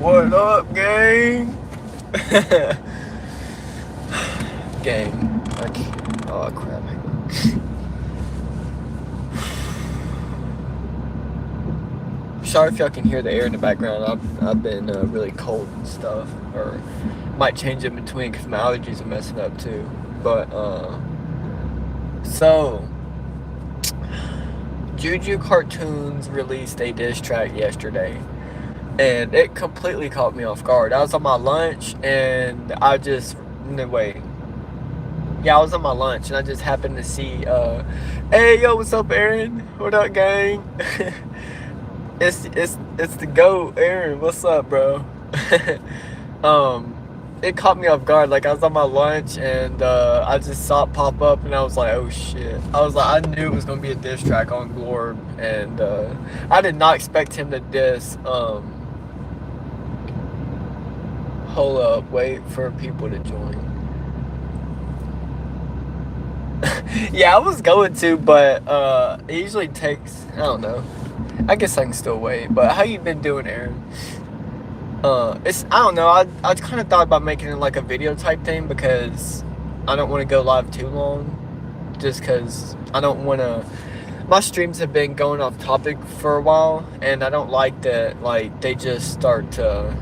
What up, gang? Gang. Oh, crap. Sorry if y'all can hear the air in the background. I've been really cold and stuff. Or might change in between because my allergies are messing up too. But, so, Juju Cartoons released a diss track yesterday. And it completely caught me off guard. I was on my lunch and I just, no, wait. Yeah, I was on my lunch and I just happened to see, hey, yo, what's up, Aaron? What up, gang? it's the GOAT, Aaron. What's up, bro? It caught me off guard. Like, I was on my lunch and I just saw it pop up and I was like, oh shit. I was like, I knew it was gonna be a diss track on Glorb, and I did not expect him to diss. Hold up, wait for people to join. Yeah, I was going to, but it usually takes, I don't know. I guess I can still wait. But how you been doing, Aaron? I don't know. I kind of thought about making it like a video type thing because I don't want to go live too long. Just because I don't want to. My streams have been going off topic for a while, and I don't like that. Like, they just start to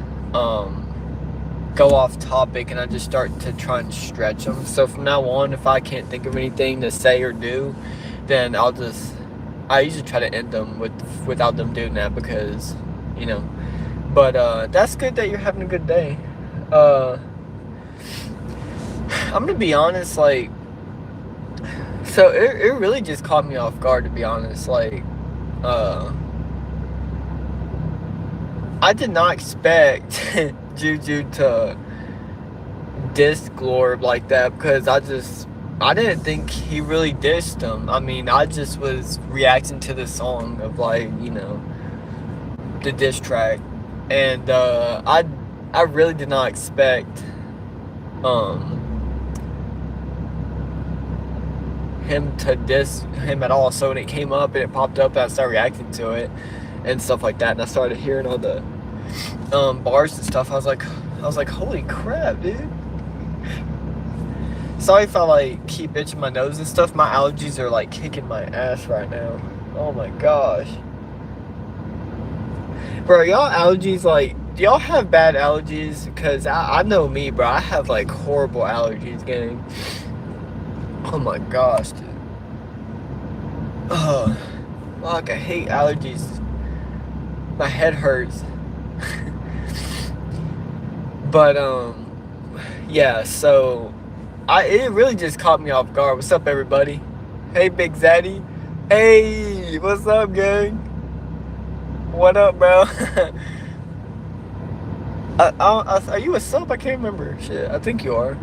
go off topic and I just start to try and stretch them. So from now on, if I can't think of anything to say or do, then I usually try to end them without them doing that because, you know. But that's good that you're having a good day. I'm gonna be honest, like, so it really just caught me off guard, to be honest. Like, I did not expect Juju to diss Glorb like that because I didn't think he really dissed him. I mean, I just was reacting to the song of, like, you know, the diss track, and I really did not expect him to diss him at all. So when it came up and it popped up and I started reacting to it and stuff like that, and I started hearing all the bars and stuff, I was like, holy crap, dude. Sorry if I like keep itching my nose and stuff. My allergies are like kicking my ass right now. Oh my gosh. Bro, y'all allergies, like, do y'all have bad allergies? Because I know me, bro. I have like horrible allergies, gang. Oh my gosh, dude. Fuck, I hate allergies. My head hurts. But yeah, so it really just caught me off guard. What's up, everybody? Hey, Big Zaddy. Hey, what's up, gang? What up, bro? Are you a sub? I can't remember. Shit, I think you are.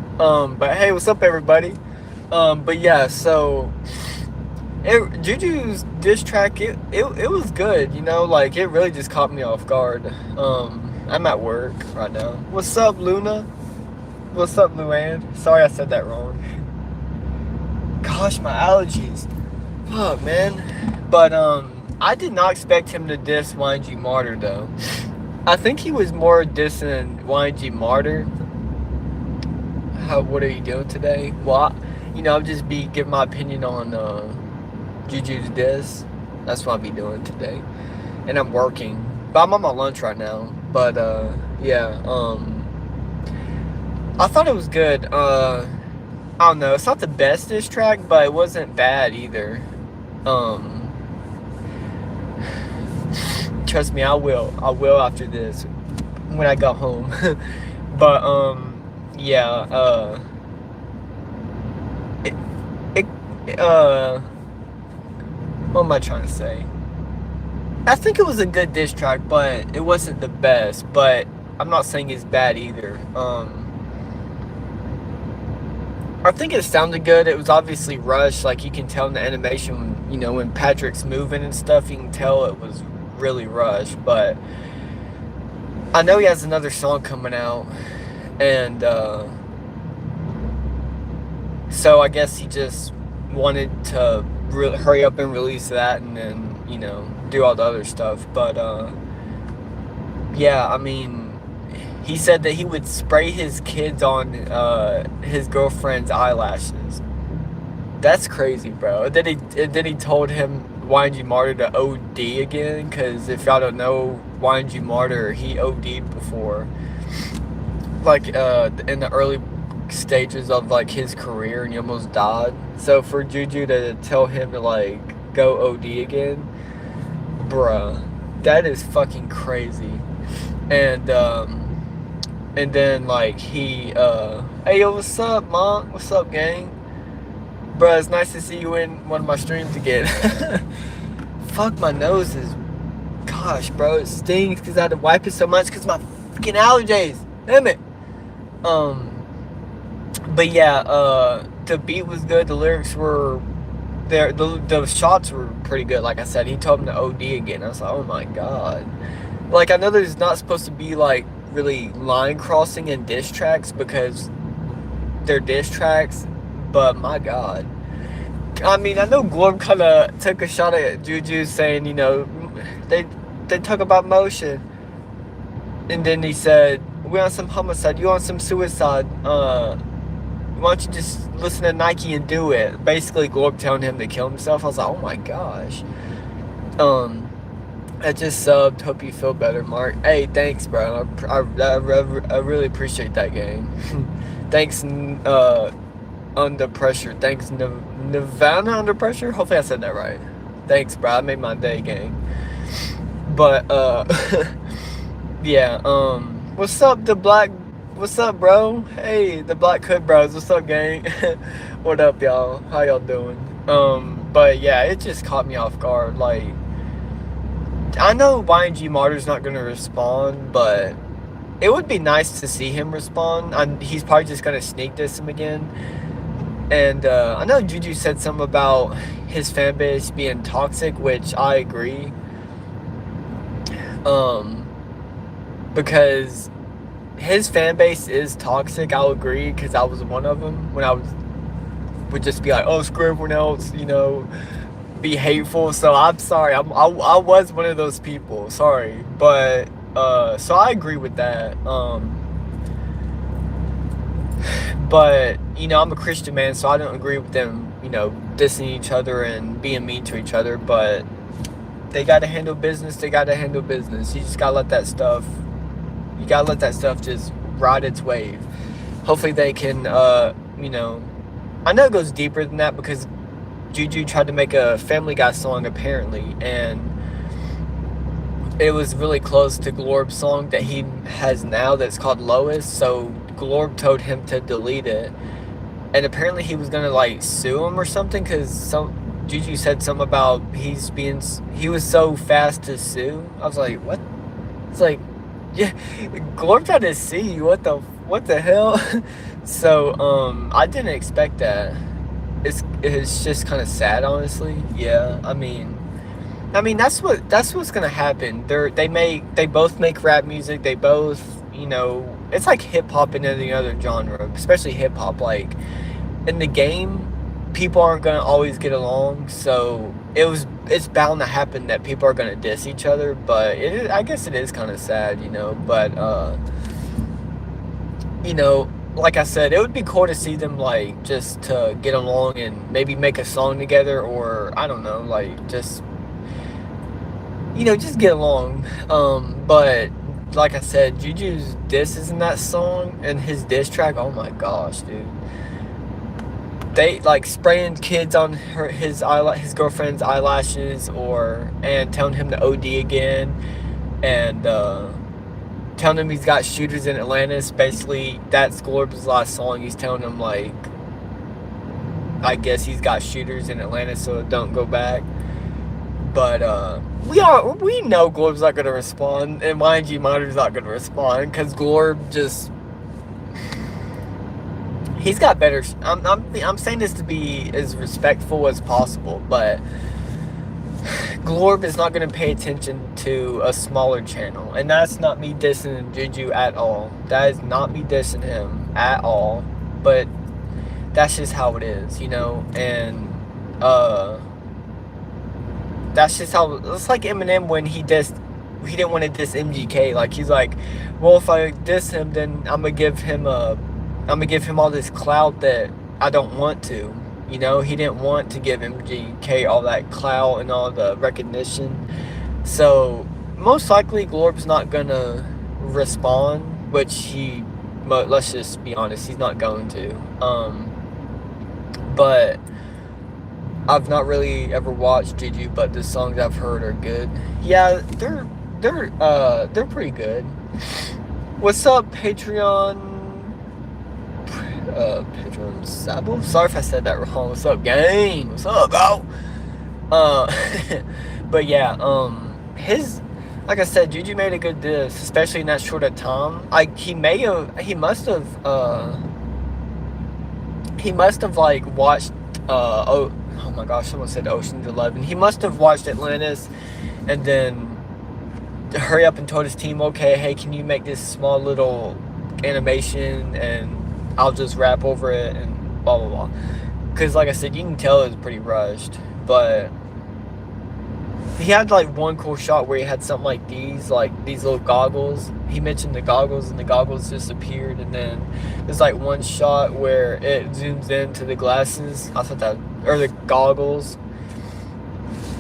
But hey, what's up, everybody? But yeah, so Juju's diss track, it was good, you know, like, it really just caught me off guard. I'm at work right now. What's up, Luna? What's up, Luann? Sorry I said that wrong. Gosh, my allergies. Fuck, man. But I did not expect him to diss YG Martyr, though. I think he was more dissing YG Martyr. What are you doing today? Well, you know, I'll just be giving my opinion on Juju's diss. That's what I'll be doing today. And I'm working. But I'm on my lunch right now. But yeah, I thought it was good. I don't know, it's not the best diss track, but it wasn't bad either. Trust me, I will after this when I go home. But yeah, what am I trying to say? I think it was a good diss track, but it wasn't the best. But I'm not saying it's bad either. I think it sounded good. It was obviously rushed. Like, you can tell in the animation, you know, when Patrick's moving and stuff, you can tell it was really rushed. But I know he has another song coming out, and so I guess he just wanted to hurry up and release that, and then, you know, do all the other stuff. But yeah, I mean, he said that he would spray his kids on his girlfriend's eyelashes. That's crazy, bro. And then he told him YNG Martyr to OD again, because if y'all don't know, YNG Martyr, he OD'd before, like in the early stages of like his career, and he almost died. So for Juju to tell him to like go OD again, bruh, that is fucking crazy. And then like he hey, yo, what's up, Monk? What's up, gang? Bruh, it's nice to see you in one of my streams again. Fuck, my nose is, gosh, bro, it stings because I had to wipe it so much because my fucking allergies. Damn it. But yeah, the beat was good. The lyrics were there. The shots were pretty good. Like I said, he told him to OD again. I was like, oh my god. Like, I know there's not supposed to be like really line crossing in diss tracks because they're diss tracks, but my god. I mean, I know Glorb kind of took a shot at Juju, saying, you know, they talk about motion, and then he said, we on some homicide, you on some suicide, why don't you just listen to Nike and do it? Basically, Glorb telling him to kill himself. I was like, oh my gosh. I just subbed. Hope you feel better, Mark. Hey, thanks, bro. I really appreciate that, gang. Thanks, Under Pressure. Thanks, Nirvana Under Pressure. Hopefully I said that right. Thanks, bro. I made my day, gang. But yeah. What's up, What's up, bro? Hey, the Black Hood Bros. What's up, gang? What up, y'all? How y'all doing? But yeah, it just caught me off guard. Like, I know YNG Martyr's not gonna respond, but it would be nice to see him respond. He's probably just gonna sneak diss him again. And I know Juju said something about his fan base being toxic, which I agree. Because his fan base is toxic. I'll agree, because I was one of them when I would just be like, oh, screw everyone else, you know, be hateful. So I'm sorry, I was one of those people, sorry, but so I agree with that. But you know, I'm a Christian man, so I don't agree with them, you know, dissing each other and being mean to each other. But they gotta handle business. You just gotta let that stuff. You gotta let that stuff just ride its wave. Hopefully they can, you know, I know it goes deeper than that, because Juju tried to make a Family Guy song apparently, and it was really close to Glorb's song that he has now that's called Lois. So Glorb told him to delete it, and apparently he was gonna like sue him or something, because Juju said something about he was so fast to sue. I was like, what? It's like, yeah, Glorb tried to see you. What the hell? So I didn't expect that. It's just kind of sad, honestly. Yeah, I mean that's what's gonna happen. They both make rap music. They both, you know, it's like hip hop in any other genre, especially hip hop. Like, in the game, people aren't gonna always get along. So it's bound to happen that people are gonna diss each other. But I guess it is kind of sad, you know. But you know, like I said, it would be cool to see them like just to get along and maybe make a song together, or I don't know, like just, you know, just get along. But like I said, Juju's diss is in that song, and his diss track, oh my gosh, dude. They like spraying kids on his girlfriend's eyelashes, and telling him to OD again, and telling him he's got shooters in Atlantis. Basically, that's Glorb's last song. He's telling him, like, I guess he's got shooters in Atlantis, so don't go back. But we know Glorb's not gonna respond, and YNG Monitor's not gonna respond, because Glorb just, he's got better. I'm saying this to be as respectful as possible, but Glorb is not going to pay attention to a smaller channel, and that's not me dissing Juju at all. That is not me dissing him at all, but that's just how it is, you know. And that's just how, it's like Eminem when he dissed he didn't want to diss MGK. Like he's like, well, if I diss him, then I'm gonna give him all this clout that I don't want to. You know, he didn't want to give MGK all that clout and all the recognition. So most likely Glorb's not gonna respond, which let's just be honest, he's not going to. But I've not really ever watched Juju, but the songs I've heard are good. Yeah, they're pretty good. What's up, Patreon? Patreon Sabo? Sorry if I said that wrong. What's up, gang? What's up, bro? But yeah, like I said, Juju made a good diss, especially in that short of time. Like he must have like watched oh my gosh, someone said Ocean's 11. He must have watched Atlantis and then hurry up and told his team, okay, hey, can you make this small little animation and I'll just rap over it and blah blah blah. Because like I said, you can tell it was pretty rushed, but he had like one cool shot where he had something like these little goggles. He mentioned the goggles and the goggles disappeared, and then there's like one shot where it zooms into the glasses. I thought that, or the goggles.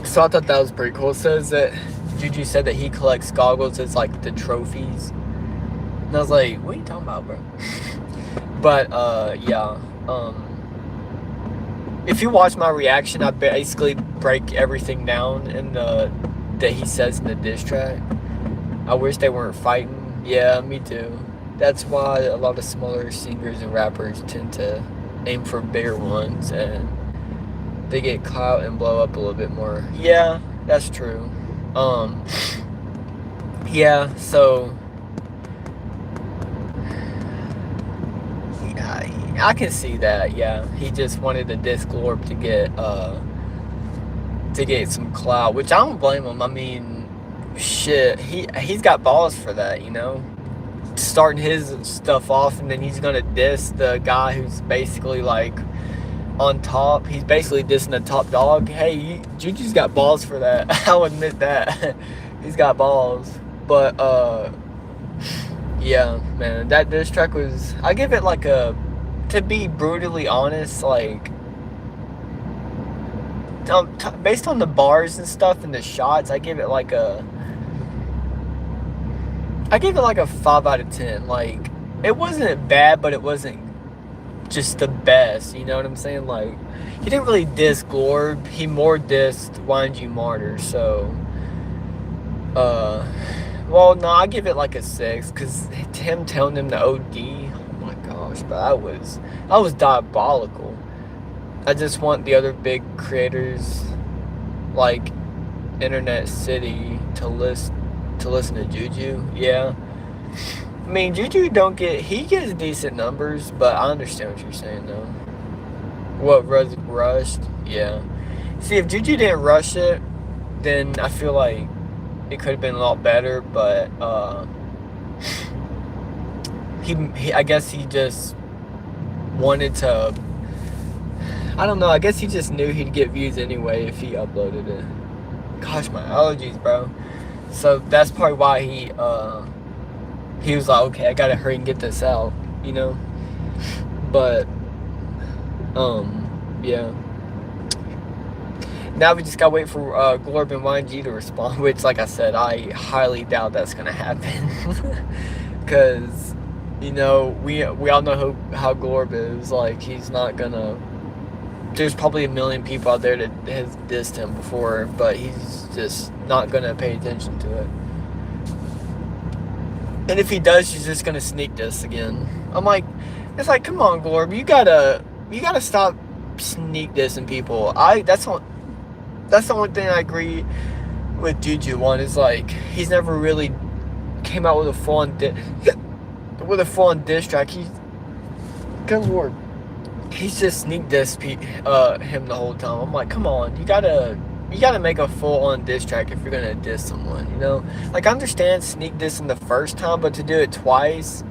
So I thought that was pretty cool. It says that Juju said that he collects goggles as like the trophies. And I was like, what are you talking about, bro? But yeah. If you watch my reaction, I basically break everything down in that he says in the diss track. I wish they weren't fighting. Yeah, me too. That's why a lot of smaller singers and rappers tend to aim for bigger ones, and they get clout and blow up a little bit more. Yeah, that's true. Yeah, so I can see that. Yeah, he just wanted to diss Glorb to get some clout, which I don't blame him. I mean, shit, he's got balls for that, you know, starting his stuff off, and then he's gonna diss the guy who's basically like on top. He's basically dissing the top dog. Hey, Juju's got balls for that. I'll admit that. He's got balls. But yeah, man, that diss track was, I give it like to be brutally honest, like based on the bars and stuff and the shots, I give it like a 5 out of 10. Like, it wasn't bad, but it wasn't just the best, you know what I'm saying? Like, he didn't really diss Glorb, he more dissed YG Martyr. So well, no, I give it like a 6, because him telling him to OD, oh my gosh, but I was diabolical. I just want the other big creators like Internet City to listen to Juju. Yeah, I mean, Juju he gets decent numbers, but I understand what you're saying though. What, rushed? Yeah. See, if Juju didn't rush it, then I feel like it could have been a lot better, but he I guess he just wanted to, I don't know, I guess he just knew he'd get views anyway if he uploaded it. Gosh, my allergies, bro. So that's probably why he was like, okay, I gotta hurry and get this out, you know? But yeah. Now we just gotta wait for Glorb and YG to respond, which, like I said, I highly doubt that's gonna happen. Because, you know, we all know how Glorb is. Like, he's not gonna, there's probably a million people out there that has dissed him before, but he's just not gonna pay attention to it. And if he does, he's just gonna sneak diss again. I'm like, it's like, come on, Glorb, you gotta stop sneak dissing people. That's the only thing I agree with Juju on, is like, he's never really came out with a full-on diss track. Good Lord, he's just sneak diss him the whole time. I'm like, come on, you gotta make a full-on diss track if you're gonna diss someone, you know? Like, I understand sneak dissing the first time, but to do it twice,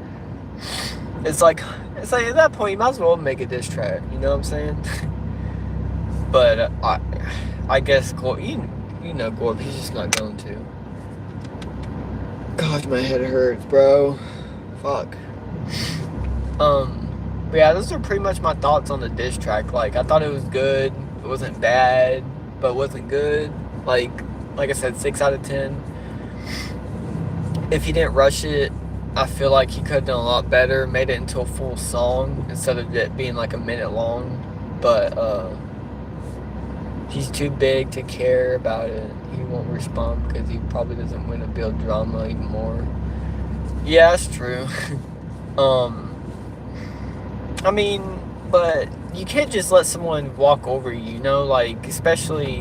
it's like at that point you might as well make a diss track, you know what I'm saying? But I guess Glorb, you know Glorb, he's just not going to. Gosh, my head hurts, bro. Fuck. But yeah, those are pretty much my thoughts on the diss track. Like, I thought it was good. It wasn't bad, but it wasn't good. Like I said, 6 out of 10. If he didn't rush it, I feel like he could have done a lot better. Made it into a full song instead of it being like a minute long. But he's too big to care about it. He won't respond because he probably doesn't want to build drama even more. Yeah, that's true. I mean, but you can't just let someone walk over you, you know, like, especially,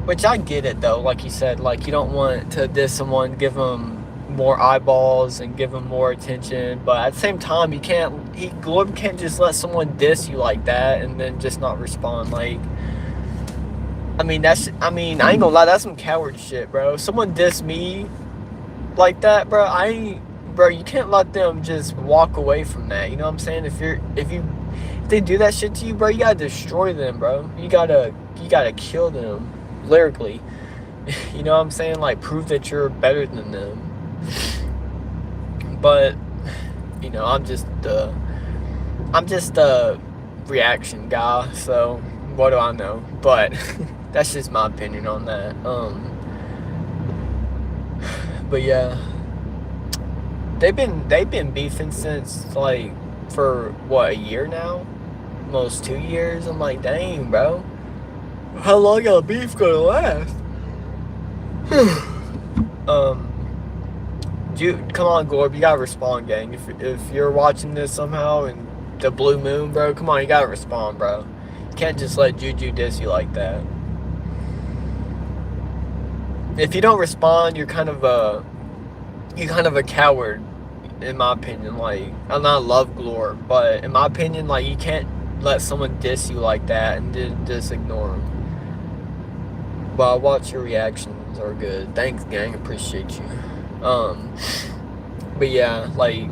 which I get it though, like you said, like, you don't want to diss someone, give them more eyeballs and give them more attention, but at the same time, Glorb can't just let someone diss you like that and then just not respond. Like, I mean, I ain't gonna lie, that's some coward shit, bro. Someone diss me like that, bro, bro, you can't let them just walk away from that. You know what I'm saying? If they do that shit to you, bro, you gotta destroy them, bro. You gotta kill them lyrically. You know what I'm saying? Like, prove that you're better than them. But you know, I'm just the reaction guy. So what do I know? But that's just my opinion on that. But yeah. They've been beefing since, like, for what, a year now? Almost 2 years. I'm like, dang, bro. How long y'all beef gonna last? Dude, come on, Gorb, you gotta respond, gang. If you're watching this somehow and the blue moon, bro, come on, you gotta respond, bro. You can't just let Juju diss you like that. If you don't respond, you're kind of a coward, in my opinion. Like, I love Glor, but in my opinion, like, you can't let someone diss you like that and just ignore them. But I watch your reactions are good. Thanks, gang. Appreciate you. But yeah, like,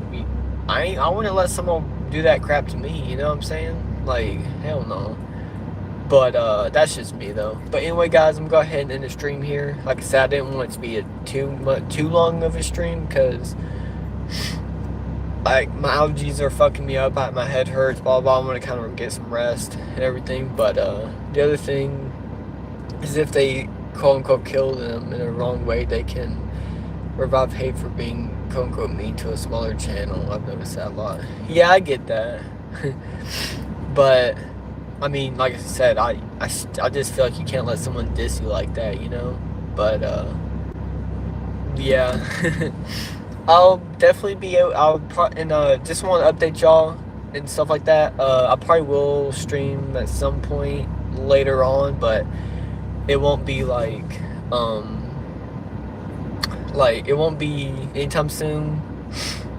I wouldn't let someone do that crap to me. You know what I'm saying? Like, hell no. But that's just me though. But anyway, guys, I'm gonna go ahead and end the stream here. Like I said, I didn't want it to be too long of a stream because, like, my allergies are fucking me up. My head hurts. Blah blah. I'm gonna kind of get some rest and everything. But the other thing is, if they quote unquote kill them in a wrong way, they can revive hate for being quote unquote mean to a smaller channel. I've noticed that a lot. Yeah, I get that. But I mean, like I said, I just feel like you can't let someone diss you like that, you know? But, yeah. I'll definitely be out, just want to update y'all and stuff like that. I probably will stream at some point later on, but it won't be like, it won't be anytime soon.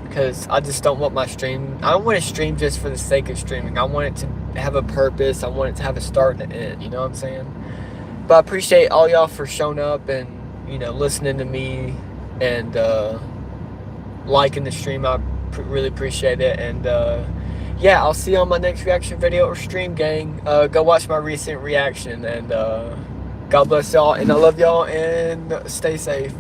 Because I just don't want my stream. I don't want to stream just for the sake of streaming. I want it to have a purpose. I want it to have a start and an end. You know what I'm saying? But I appreciate all y'all for showing up and, you know, listening to me and liking the stream. I really appreciate it. And yeah, I'll see you on my next reaction video or stream, gang. Go watch my recent reaction. And God bless y'all. And I love y'all. And stay safe.